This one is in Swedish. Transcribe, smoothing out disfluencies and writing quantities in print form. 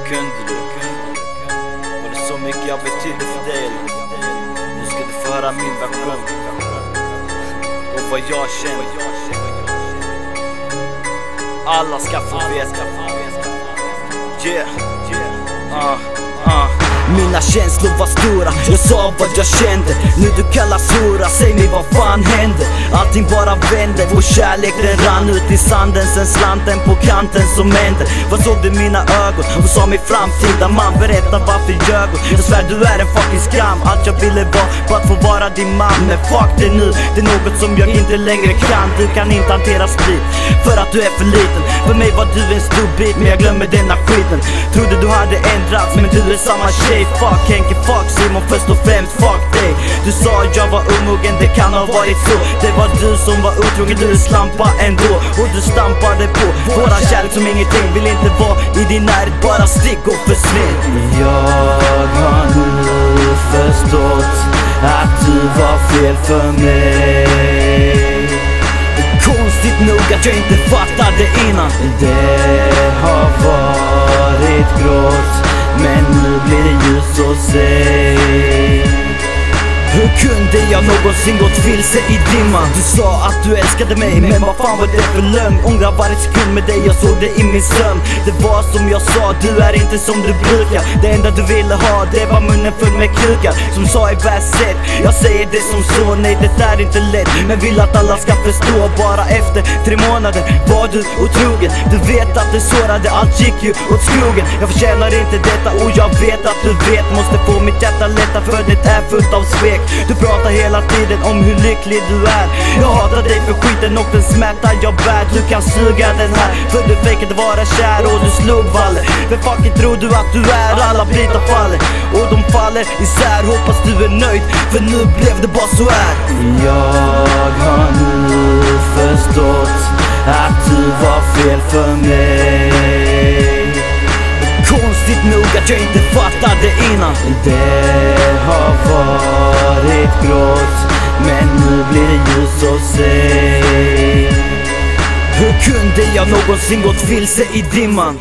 kunde du? Var det så mycket jag betydde för dig? Nu ska du få höra min version och vad jag känner. Alla ska få veta. Mina känslor var stora, jag sa vad jag kände. Nu du kallas hora, säg mig vad fan hände? Allting bara vände, vår kärlek den rann ut i sanden. Sen slanten på kanten som hände. Vad såg du i mina ögon? Och sa mig framtida man, berätta varför ljög hon? Jag svär du är en fucking skam. Allt jag ville var bara att få vara din man. Men fuck det nu, det är något som jag inte längre kan. Du kan inte hantera sprit, för att du är för liten. För mig var du en stor bit, men jag glömmer denna skiten. Trodde du hade ändrats, men du är samma tjej. Fuck Henke, fuck Simon, först och främst fuck dig. Du sa jag var omogen, det kan ha varit så. Det var du som var otrogen, du är slampa ändå. Och du stampade på våran kärlek som ingenting. Vill inte vara i din närhet, bara stick och försvinn. Jag har nu förstått att du var fel för mig. Konstigt nog att jag inte fattade innan. Det har varit grått, men nu blir det ljus och säg, hur kunde jag någonsin gått vilse i dimman? Du sa att du älskade mig, men vad fan var det för lögn? Ångrar varje sekund med dig, jag såg det i min sömn. Det var som jag sa, du är inte som du brukar. Det enda du ville ha, det var munnen full med kukar. Som sa i vers 1, jag säger det som så. Nej, det är inte lätt, men vill att alla ska förstå. Bara efter 3 månader var du otrogen. Du vet att det sårade, allt gick ju åt skogen. Jag förtjänar inte detta och jag vet att du vet. Måste få mitt hjärta lätta, för det är fullt av svek. Du pratar hela tiden om hur lycklig du är. Jag hatar dig för skiten och den smärta jag bär. Du kan suga den här, för du fejkade vara kär och du slog valle. Vem fucking tror du att du är? Alla bitar faller och de faller isär. Hoppas du är nöjd, för nu blev det bara så här. Jag har nu förstått att du var fel för mig. Konstigt nog att jag inte fattade innan. Det har varit grått, men nu blir det ljus och säg, hur kunde jag någonsin gått vilse i dimman?